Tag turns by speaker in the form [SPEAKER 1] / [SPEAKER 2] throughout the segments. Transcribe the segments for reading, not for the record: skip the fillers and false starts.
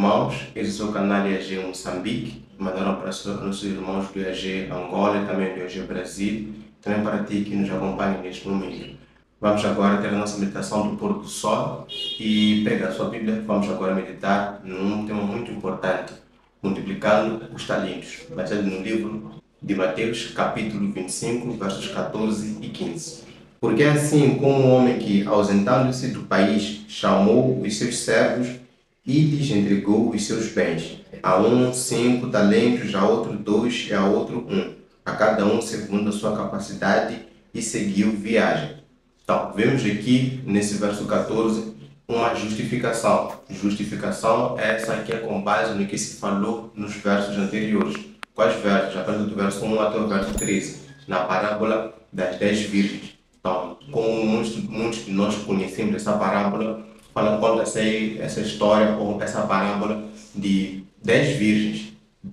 [SPEAKER 1] irmãos, esse é o canal IAG Moçambique. Mandaram para os nossos irmãos do IAG Angola e também do IAG Brasil. Também para ti que nos acompanha neste momento. Vamos agora ter a nossa meditação do pôr do sol e pega a sua Bíblia. Vamos agora meditar num tema muito importante, multiplicando os talentos, baseado no livro de Mateus, capítulo 25, versos 14 e 15. Porque assim como um homem que, ausentando-se do país, chamou os seus servos e lhes entregou os seus bens. A um 5 talentos, a outro 2 e a outro 1, a cada um segundo a sua capacidade, e seguiu viagem. Então, vemos aqui nesse verso 14 uma justificação. Justificação é essa que é com base no que se falou nos versos anteriores. Quais versos? A partir do verso 1 até o verso 13, na parábola das 10 virgens. Então, como muitos de nós conhecemos essa parábola, conta essa história ou essa parábola de 10 virgens.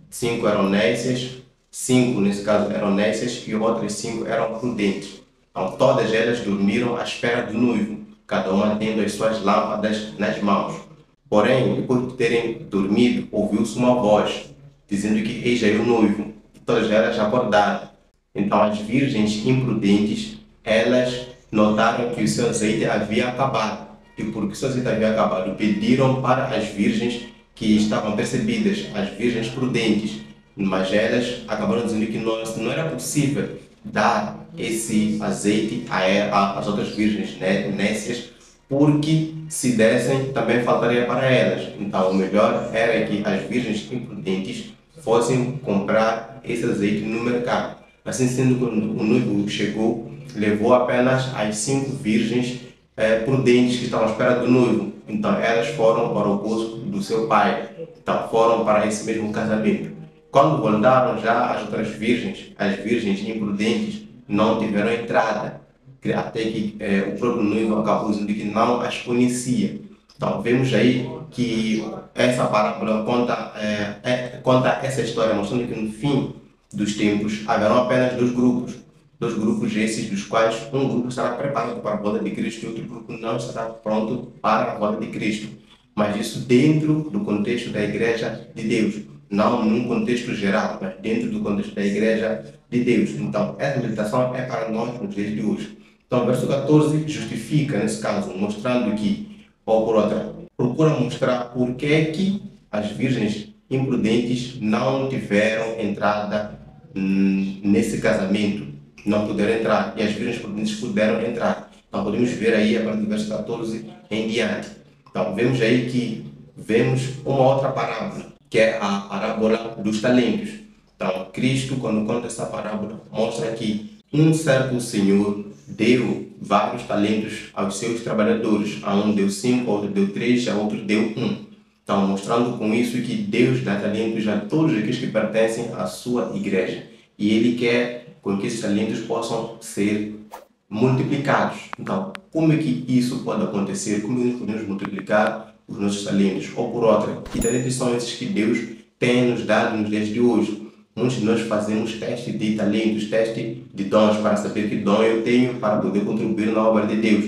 [SPEAKER 1] 5 eram nécias, 5 nesse caso eram nécias e outras 5 eram prudentes. Então, todas elas dormiram à espera do noivo, cada uma tendo as suas lâmpadas nas mãos. Porém, depois de terem dormido, ouviu-se uma voz, dizendo que eis aí o noivo. E todas elas acordaram. Então, as virgens imprudentes, elas notaram que o seu azeite havia acabado. E porque o seu azeite havia acabado, pediram para as virgens que estavam percebidas, as virgens prudentes. Mas elas acabaram dizendo que não era possível dar esse azeite às outras virgens nécias, porque se dessem também faltaria para elas. Então o melhor era que as virgens imprudentes fossem comprar esse azeite no mercado. Assim sendo, quando o noivo chegou, levou apenas as 5 virgens prudentes que estavam à espera do noivo. Então elas foram para o poço do seu pai. Então foram para esse mesmo casamento. Quando voltaram já as outras virgens, as virgens imprudentes, não tiveram entrada, até que o próprio noivo acabou dizendo que não as conhecia. Então vemos aí que essa parábola conta essa história, mostrando que no fim dos tempos haverão apenas dois grupos esses dos quais um grupo estará preparado para a volta de Cristo e outro grupo não estará pronto para a volta de Cristo. Mas isso dentro do contexto da Igreja de Deus. Não num contexto geral, mas dentro do contexto da Igreja de Deus. Então, essa meditação é para nós nos dias de hoje. Então, o verso 14 justifica, nesse caso, mostrando que, ou por outra, procura mostrar por que as virgens imprudentes não tiveram entrada nesse casamento, não puderam entrar, e as virgens prudentes puderam entrar. Então, podemos ver aí, a partir do verso 14 em diante. Então, vemos uma outra parábola, que é a parábola dos talentos. Então, Cristo, quando conta essa parábola, mostra que um certo senhor deu vários talentos aos seus trabalhadores. A um deu 5, a outro deu 3, a outro deu 1. Então, mostrando com isso que Deus dá talentos a todos aqueles que pertencem à sua igreja. E Ele quer com que esses talentos possam ser multiplicados. Então, como é que isso pode acontecer? Como nós podemos multiplicar os nossos talentos? Ou por outra, que talentos são esses que Deus tem nos dado nos dias de hoje? Muitos de nós fazemos teste de talentos, teste de dons para saber que dom eu tenho para poder contribuir na obra de Deus.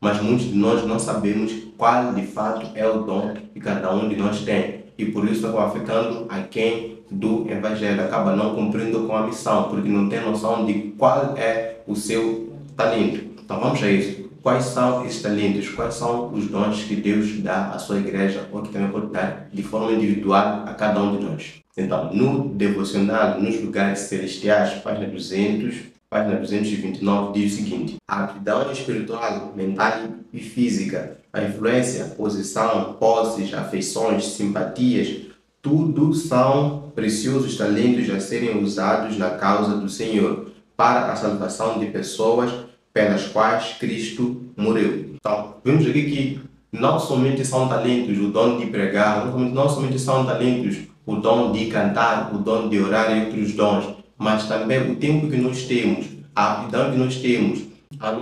[SPEAKER 1] Mas muitos de nós não sabemos qual de fato é o dom que cada um de nós tem. E por isso acaba ficando aquém do Evangelho, acaba não cumprindo com a missão, porque não tem noção de qual é o seu talento. Então vamos a isso. Quais são esses talentos? Quais são os dons que Deus dá à sua igreja ou que também pode dar de forma individual a cada um de nós? Então, no devocional, nos lugares celestiais, página 229, diz o seguinte: a aptidão espiritual, mental e física, a influência, posição, posses, afeições, simpatias, tudo são preciosos talentos a serem usados na causa do Senhor, para a salvação de pessoas pelas quais Cristo morreu. Então, vemos aqui que não somente são talentos o dom de pregar, não somente são talentos o dom de cantar, o dom de orar e outros dons, mas também o tempo que nós temos, a aptidão que nós temos, a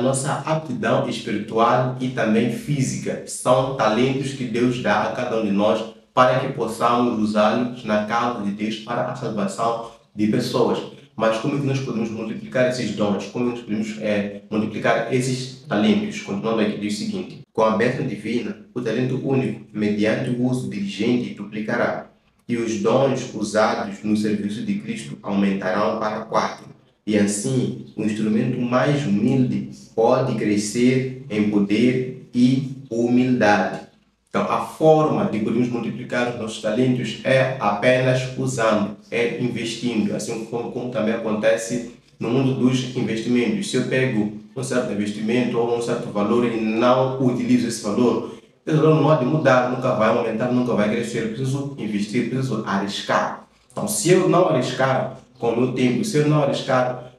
[SPEAKER 1] nossa aptidão espiritual e também física. São talentos que Deus dá a cada um de nós para que possamos usá-los na causa de Deus para a salvação de pessoas. Mas como é que nós podemos multiplicar esses dons? Como nós podemos multiplicar esses talentos? Continuando aqui, diz o seguinte: com a bênção divina, o talento único, mediante o uso diligente, duplicará, e os dons usados no serviço de Cristo aumentarão para 4. E assim, o instrumento mais humilde pode crescer em poder e humildade. Então, a forma de podermos multiplicar os nossos talentos é apenas usando, é investindo, assim como também acontece no mundo dos investimentos. Se eu pego um certo investimento ou um certo valor e não utilizo esse valor não há de mudar, nunca vai aumentar, nunca vai crescer. Eu preciso investir, preciso arriscar. Então, se eu não arriscar com o meu tempo, se eu não arriscar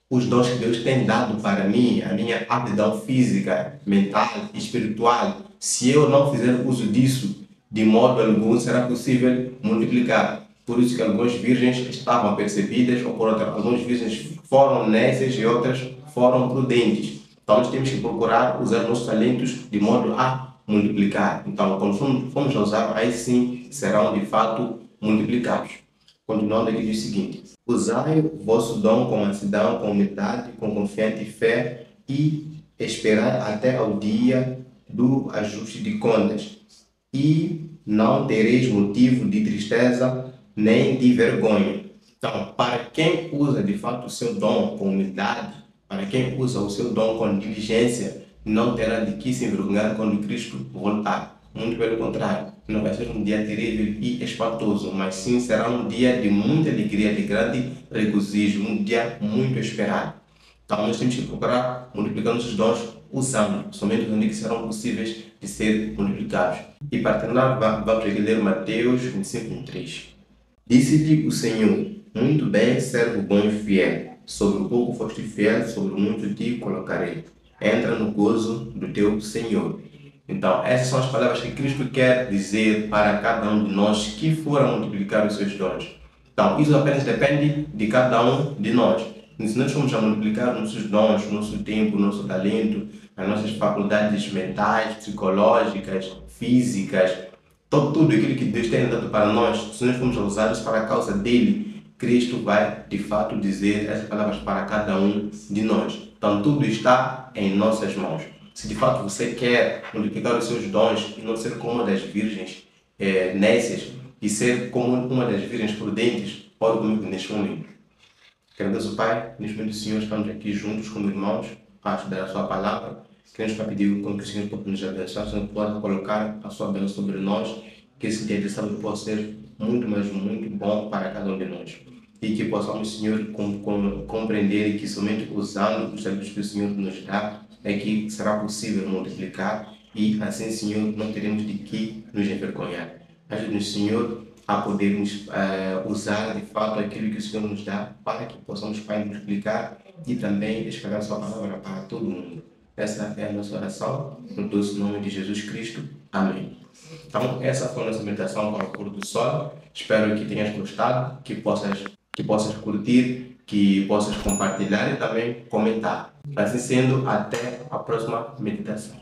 [SPEAKER 1] os dons que Deus tem dado para mim, a minha aptidão física, mental, espiritual, se eu não fizer uso disso, de modo algum será possível multiplicar. Por isso que algumas virgens estavam percebidas, ou por outras, algumas virgens foram nécias e outras foram prudentes. Então, nós temos que procurar usar nossos talentos de modo a multiplicar. Então, quando formos a usar, aí sim serão de fato multiplicados. Continuando aqui, diz o seguinte: usai o vosso dom com mansidão, com humildade, com confiante fé e esperai até ao dia do ajuste de contas. E não tereis motivo de tristeza nem de vergonha. Então, para quem usa de fato o seu dom com humildade, para quem usa o seu dom com diligência, não terá de que se envergonhar quando Cristo voltar. Muito pelo contrário, não vai ser um dia terrível e espantoso, mas sim será um dia de muita alegria, de grande regozijo, um dia muito esperado. Então nós temos que procurar multiplicar nossos dons usando, somente os que serão possíveis de ser multiplicados. E para terminar, vamos aqui ler Mateus 25:3. Disse-lhe o Senhor: muito bem, servo bom e fiel. Sobre o pouco foste fiel, sobre o muito te colocarei. Entra no gozo do teu Senhor. Então, essas são as palavras que Cristo quer dizer para cada um de nós que foram multiplicar os seus dons. Então, isso apenas depende de cada um de nós. E se nós formos a multiplicar nossos dons, nosso tempo, nosso talento, as nossas faculdades mentais, psicológicas, físicas, tudo aquilo que Deus tem dado para nós, se nós formos a usar isso para a causa dele, Cristo vai de fato dizer essas palavras para cada um de nós. Então, tudo está em nossas mãos. Se de fato você quer multiplicar os seus dons e não ser como uma das virgens nécias e ser como uma das virgens prudentes, ore comigo neste momento. Querido Pai, neste momento, Senhor, estamos aqui juntos como irmãos para estudar a Sua palavra. Queremos pedir com que o Senhor possa nos abençoar, o Senhor possa colocar a Sua bênção sobre nós, que esse dia de sábado possa ser muito, mas muito bom para cada um de nós. E que possamos, Senhor, compreender que somente usando os talentos que o Senhor nos dá, é que será possível multiplicar e assim, Senhor, não teremos de que nos envergonhar. Ajude-nos, Senhor, a podermos usar de fato aquilo que o Senhor nos dá para que possamos, Pai, multiplicar e também espalhar a Sua palavra para todo mundo. Essa é a nossa oração, no doce nome de Jesus Cristo. Amém. Então, essa foi a nossa meditação para o pôr do sol. Espero que tenhas gostado, que possas curtir, que possas compartilhar e também comentar. Assim sendo, até a próxima meditação.